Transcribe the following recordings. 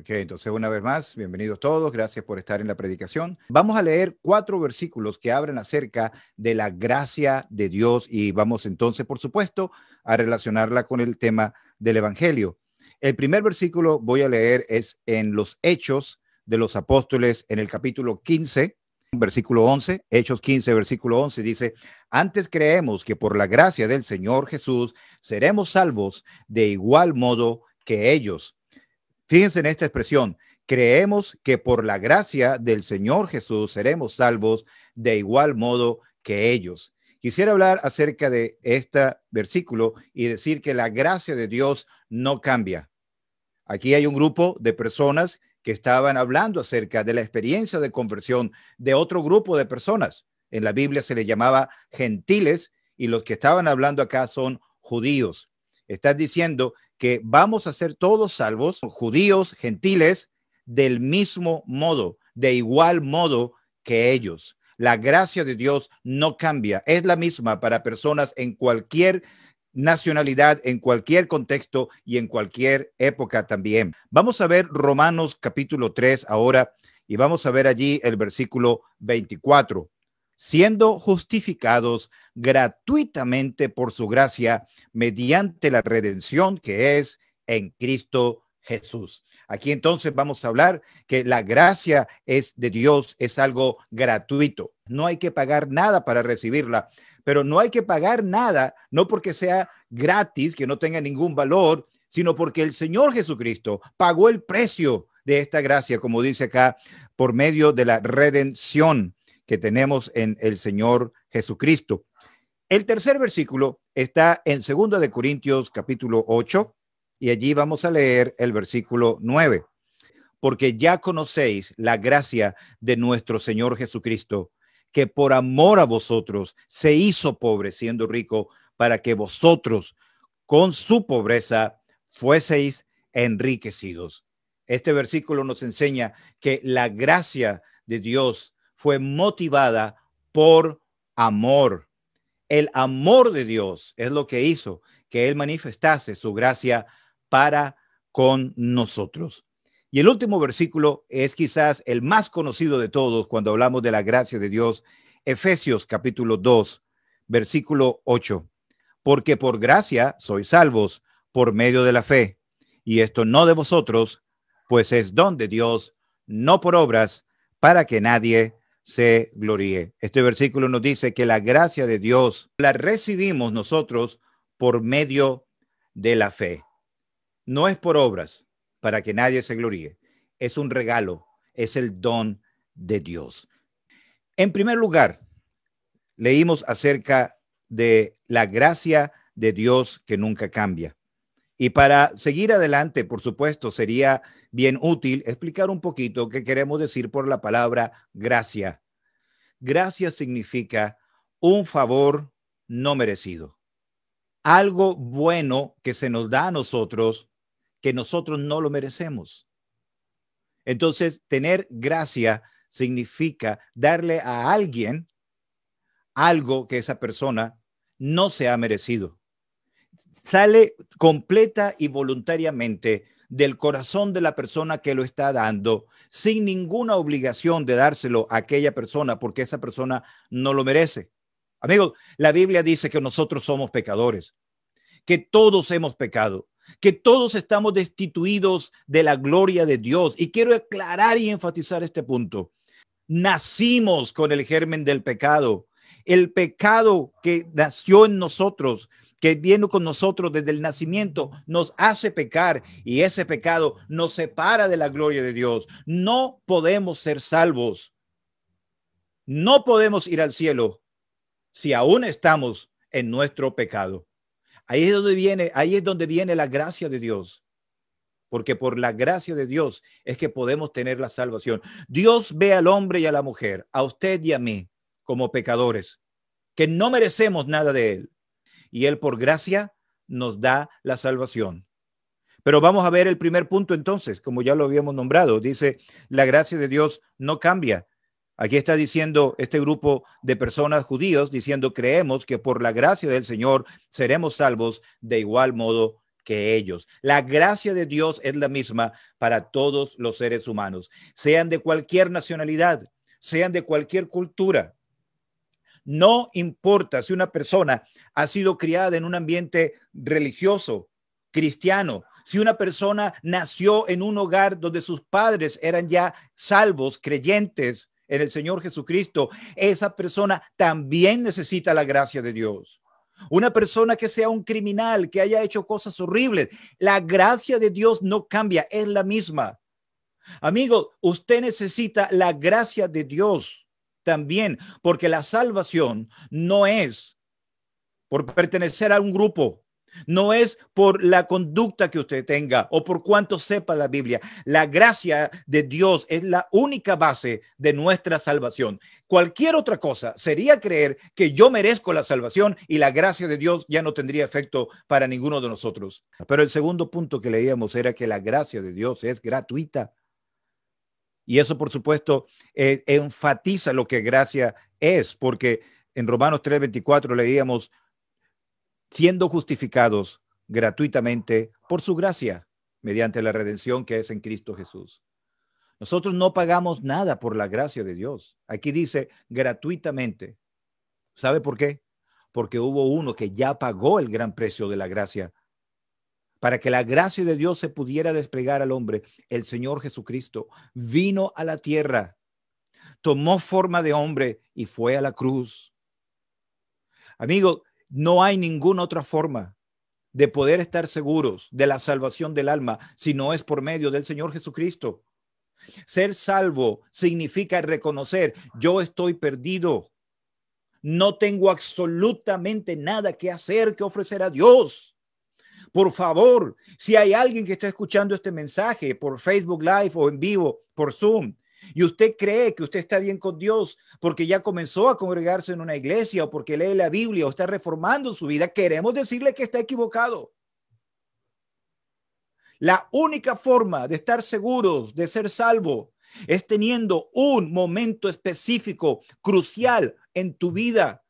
Ok, entonces una vez más, bienvenidos todos, gracias por estar en la predicación. Vamos a leer 4 versículos que hablan acerca de la gracia de Dios y vamos entonces, por supuesto, a relacionarla con el tema del Evangelio. El primer versículo voy a leer es en los Hechos de los Apóstoles, en el capítulo 15, versículo 11, Hechos 15, versículo 11, dice: antes creemos que por la gracia del Señor Jesús seremos salvos de igual modo que ellos. Fíjense en esta expresión: creemos que por la gracia del Señor Jesús seremos salvos de igual modo que ellos. Quisiera hablar acerca de este versículo y decir que la gracia de Dios no cambia. Aquí hay un grupo de personas que estaban hablando acerca de la experiencia de conversión de otro grupo de personas. En la Biblia se le llamaba gentiles y los que estaban hablando acá son judíos. Están diciendo que vamos a ser todos salvos, judíos, gentiles, del mismo modo, de igual modo que ellos. La gracia de Dios no cambia, es la misma para personas en cualquier nacionalidad, en cualquier contexto y en cualquier época también. Vamos a ver Romanos capítulo 3 ahora y vamos a ver allí el versículo 24. Siendo justificados gratuitamente por su gracia mediante la redención que es en Cristo Jesús. Aquí entonces vamos a hablar que la gracia es de Dios, es algo gratuito. No hay que pagar nada para recibirla, pero no hay que pagar nada, no porque sea gratis, que no tenga ningún valor, sino porque el Señor Jesucristo pagó el precio de esta gracia, como dice acá, por medio de la redención que tenemos en el Señor Jesucristo. El tercer versículo está en 2 de Corintios capítulo 8 y allí vamos a leer el versículo 9. Porque ya conocéis la gracia de nuestro Señor Jesucristo, que por amor a vosotros se hizo pobre siendo rico, para que vosotros con su pobreza fueseis enriquecidos. Este versículo nos enseña que la gracia de Dios fue motivada por amor. El amor de Dios es lo que hizo que Él manifestase su gracia para con nosotros. Y el último versículo es quizás el más conocido de todos cuando hablamos de la gracia de Dios, Efesios capítulo 2, versículo 8. Porque por gracia sois salvos por medio de la fe, y esto no de vosotros, pues es don de Dios, no por obras, para que nadie se gloríe. Este versículo nos dice que la gracia de Dios la recibimos nosotros por medio de la fe. No es por obras, para que nadie se gloríe. Es un regalo, es el don de Dios. En primer lugar, leímos acerca de la gracia de Dios que nunca cambia. Y para seguir adelante, por supuesto, sería bien útil explicar un poquito qué queremos decir por la palabra gracia. Gracia significa un favor no merecido. Algo bueno que se nos da a nosotros, que nosotros no lo merecemos. Entonces, tener gracia significa darle a alguien algo que esa persona no se ha merecido. Sale completa y voluntariamente del corazón de la persona que lo está dando, sin ninguna obligación de dárselo a aquella persona porque esa persona no lo merece. Amigos, la Biblia dice que nosotros somos pecadores, que todos hemos pecado, que todos estamos destituidos de la gloria de Dios. Y quiero aclarar y enfatizar este punto. Nacimos con el germen del pecado. El pecado que nació en nosotros, que viene con nosotros desde el nacimiento, nos hace pecar y ese pecado nos separa de la gloria de Dios. No podemos ser salvos. No podemos ir al cielo si aún estamos en nuestro pecado. Ahí es donde viene la gracia de Dios. Porque por la gracia de Dios es que podemos tener la salvación. Dios ve al hombre y a la mujer, a usted y a mí, como pecadores, que no merecemos nada de él. Y él por gracia nos da la salvación. Pero vamos a ver el primer punto entonces, como ya lo habíamos nombrado. Dice, la gracia de Dios no cambia. Aquí está diciendo este grupo de personas judíos, diciendo, creemos que por la gracia del Señor seremos salvos de igual modo que ellos. La gracia de Dios es la misma para todos los seres humanos, sean de cualquier nacionalidad, sean de cualquier cultura. No importa si una persona ha sido criada en un ambiente religioso, cristiano, si una persona nació en un hogar donde sus padres eran ya salvos, creyentes en el Señor Jesucristo, esa persona también necesita la gracia de Dios. Una persona que sea un criminal, que haya hecho cosas horribles, la gracia de Dios no cambia, es la misma. Amigo, usted necesita la gracia de Dios también, porque la salvación no es por pertenecer a un grupo, no es por la conducta que usted tenga o por cuánto sepa la Biblia. La gracia de Dios es la única base de nuestra salvación. Cualquier otra cosa sería creer que yo merezco la salvación y la gracia de Dios ya no tendría efecto para ninguno de nosotros. Pero el segundo punto que leíamos era que la gracia de Dios es gratuita. Y eso, por supuesto, enfatiza lo que gracia es, porque en Romanos 3:24 leíamos, siendo justificados gratuitamente por su gracia, mediante la redención que es en Cristo Jesús. Nosotros no pagamos nada por la gracia de Dios. Aquí dice gratuitamente. ¿Sabe por qué? Porque hubo uno que ya pagó el gran precio de la gracia. Para que la gracia de Dios se pudiera desplegar al hombre, el Señor Jesucristo vino a la tierra, tomó forma de hombre y fue a la cruz. Amigo, no hay ninguna otra forma de poder estar seguros de la salvación del alma si no es por medio del Señor Jesucristo. Ser salvo significa reconocer, yo estoy perdido, no tengo absolutamente nada que hacer, que ofrecer a Dios. Por favor, si hay alguien que está escuchando este mensaje por Facebook Live o en vivo, por Zoom, y usted cree que usted está bien con Dios porque ya comenzó a congregarse en una iglesia o porque lee la Biblia o está reformando su vida, queremos decirle que está equivocado. La única forma de estar seguros de ser salvo es teniendo un momento específico, crucial en tu vida,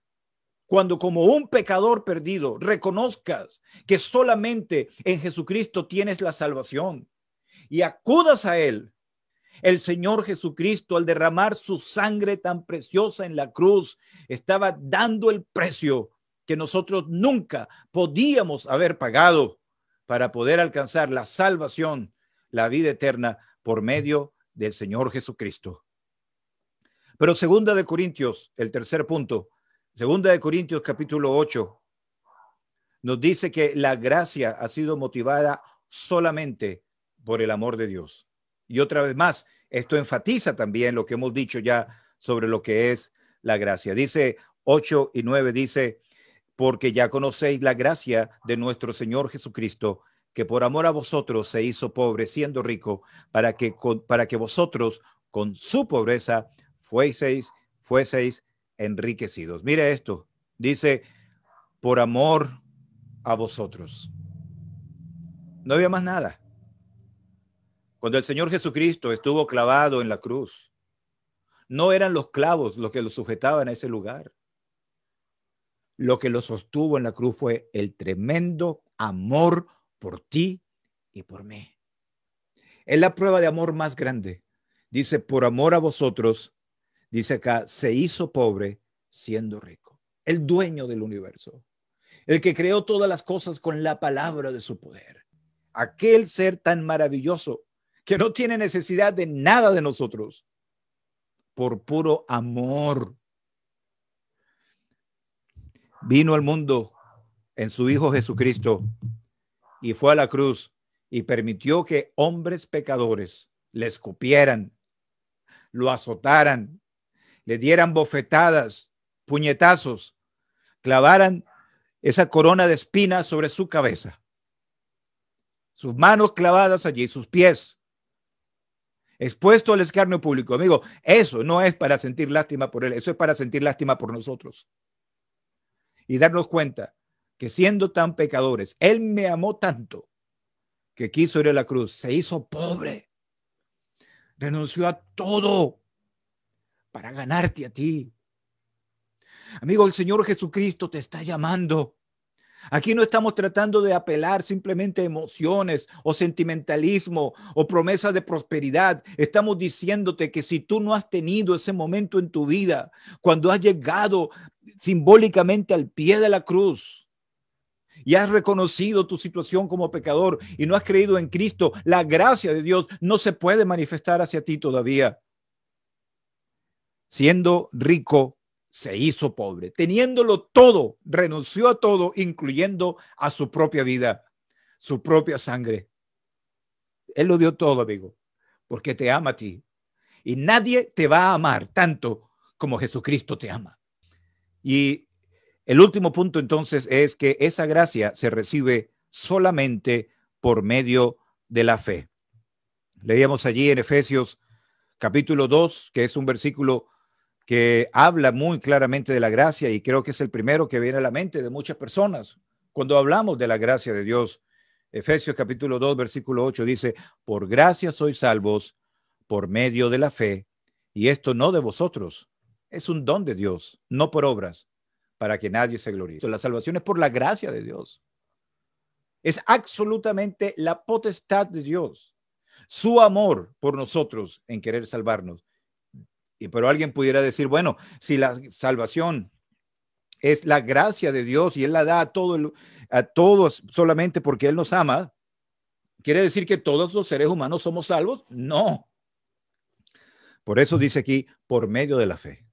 cuando como un pecador perdido reconozcas que solamente en Jesucristo tienes la salvación y acudas a Él. El Señor Jesucristo, al derramar su sangre tan preciosa en la cruz, estaba dando el precio que nosotros nunca podíamos haber pagado para poder alcanzar la salvación, la vida eterna por medio del Señor Jesucristo. Pero segunda de Corintios, el tercer punto, segunda de Corintios capítulo 8, nos dice que la gracia ha sido motivada solamente por el amor de Dios. Y otra vez más, esto enfatiza también lo que hemos dicho ya sobre lo que es la gracia. Dice 8 y 9, dice, porque ya conocéis la gracia de nuestro Señor Jesucristo, que por amor a vosotros se hizo pobre siendo rico, para que vosotros con su pobreza fueseis enriquecidos. Mire esto, dice, por amor a vosotros. No había más nada. Cuando el Señor Jesucristo estuvo clavado en la cruz, no eran los clavos los que lo sujetaban a ese lugar. Lo que lo sostuvo en la cruz fue el tremendo amor por ti y por mí. Es la prueba de amor más grande. Dice, por amor a vosotros, dice acá, se hizo pobre siendo rico. El dueño del universo, el que creó todas las cosas con la palabra de su poder. Aquel ser tan maravilloso que no tiene necesidad de nada de nosotros, por puro amor, vino al mundo en su Hijo Jesucristo y fue a la cruz y permitió que hombres pecadores le escupieran, lo azotaran, le dieran bofetadas, puñetazos, clavaran esa corona de espinas sobre su cabeza, sus manos clavadas allí, sus pies, expuesto al escarnio público. Amigo, eso no es para sentir lástima por él, eso es para sentir lástima por nosotros. Y darnos cuenta que siendo tan pecadores, él me amó tanto que quiso ir a la cruz, se hizo pobre, renunció a todo para ganarte a ti. Amigo, el Señor Jesucristo te está llamando Aquí no estamos tratando de apelar simplemente a emociones o sentimentalismo o promesas de prosperidad. Estamos diciéndote que si tú no has tenido ese momento en tu vida, cuando has llegado simbólicamente al pie de la cruz y has reconocido tu situación como pecador y no has creído en Cristo, la gracia de Dios no se puede manifestar hacia ti todavía. Siendo rico, se hizo pobre. Teniéndolo todo, renunció a todo, incluyendo a su propia vida, su propia sangre. Él lo dio todo, amigo, porque te ama a ti. Y nadie te va a amar tanto como Jesucristo te ama. Y el último punto entonces es que esa gracia se recibe solamente por medio de la fe. Leíamos allí en Efesios capítulo 2, que es un versículo que habla muy claramente de la gracia y creo que es el primero que viene a la mente de muchas personas cuando hablamos de la gracia de Dios. Efesios capítulo 2, versículo 8 dice, por gracia sois salvos por medio de la fe, y esto no de vosotros, es un don de Dios, no por obras, para que nadie se gloríe. La salvación es por la gracia de Dios. Es absolutamente la potestad de Dios, su amor por nosotros en querer salvarnos. Pero alguien pudiera decir, bueno, si la salvación es la gracia de Dios y Él la da a todos solamente porque Él nos ama, ¿quiere decir que todos los seres humanos somos salvos? No. Por eso dice aquí, por medio de la fe.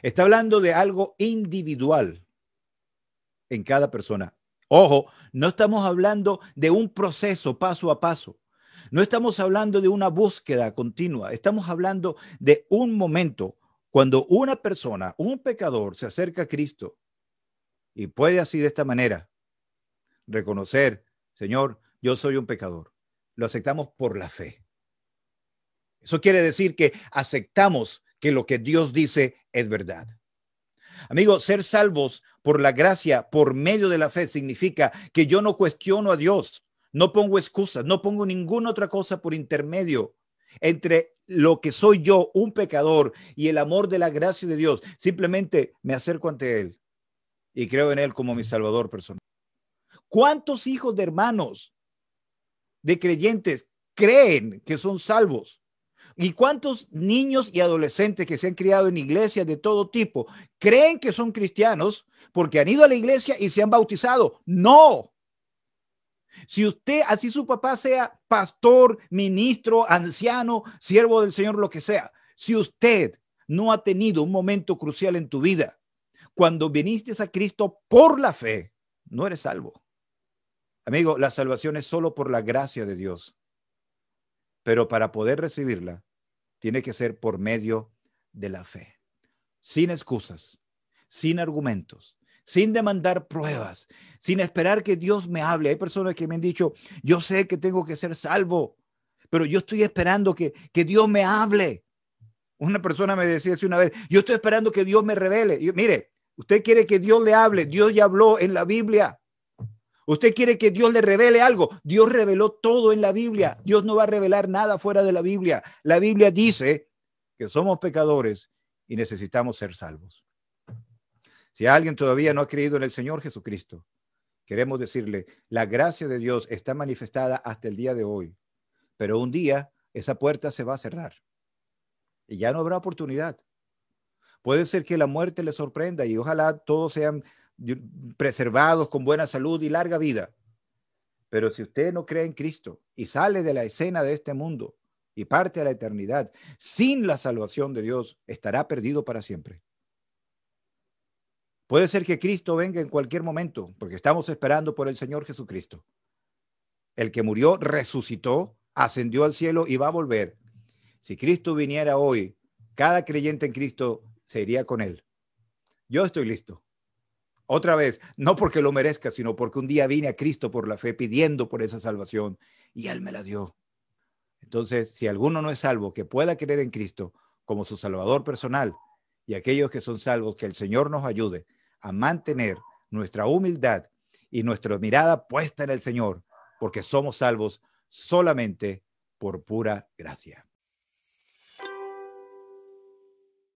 Está hablando de algo individual en cada persona. Ojo, no estamos hablando de un proceso paso a paso. No estamos hablando de una búsqueda continua. Estamos hablando de un momento cuando una persona, un pecador, se acerca a Cristo y puede así de esta manera reconocer, Señor, yo soy un pecador. Lo aceptamos por la fe. Eso quiere decir que aceptamos que lo que Dios dice es verdad. Amigos, ser salvos por la gracia, por medio de la fe, significa que yo no cuestiono a Dios, no pongo excusas, no pongo ninguna otra cosa por intermedio entre lo que soy yo, un pecador, y el amor de la gracia de Dios. Simplemente me acerco ante Él y creo en Él como mi Salvador personal. ¿Cuántos hijos de hermanos, de creyentes, creen que son salvos? ¿Y cuántos niños y adolescentes que se han criado en iglesias de todo tipo creen que son cristianos porque han ido a la iglesia y se han bautizado? No. Si usted, así su papá sea pastor, ministro, anciano, siervo del Señor, lo que sea, si usted no ha tenido un momento crucial en tu vida, cuando viniste a Cristo por la fe, no eres salvo. Amigo, la salvación es solo por la gracia de Dios. Pero para poder recibirla, tiene que ser por medio de la fe, sin excusas, sin argumentos, sin demandar pruebas, sin esperar que Dios me hable. Hay personas que me han dicho, yo sé que tengo que ser salvo, pero yo estoy esperando que Dios me hable. Una persona me decía así una vez, yo estoy esperando que Dios me revele. Y yo, mire, usted quiere que Dios le hable, Dios ya habló en la Biblia. Usted quiere que Dios le revele algo. Dios reveló todo en la Biblia. Dios no va a revelar nada fuera de la Biblia. La Biblia dice que somos pecadores y necesitamos ser salvos. Si alguien todavía no ha creído en el Señor Jesucristo, queremos decirle, la gracia de Dios está manifestada hasta el día de hoy, pero un día esa puerta se va a cerrar y ya no habrá oportunidad. Puede ser que la muerte le sorprenda y ojalá todos sean preservados con buena salud y larga vida. Pero si usted no cree en Cristo y sale de la escena de este mundo y parte a la eternidad sin la salvación de Dios, estará perdido para siempre. Puede ser que Cristo venga en cualquier momento, porque estamos esperando por el Señor Jesucristo. El que murió, resucitó, ascendió al cielo y va a volver. Si Cristo viniera hoy, cada creyente en Cristo se iría con él. Yo estoy listo. Otra vez, no porque lo merezca, sino porque un día vine a Cristo por la fe pidiendo por esa salvación y Él me la dio. Entonces, si alguno no es salvo, que pueda creer en Cristo como su Salvador personal, y aquellos que son salvos, que el Señor nos ayude a mantener nuestra humildad y nuestra mirada puesta en el Señor, porque somos salvos solamente por pura gracia.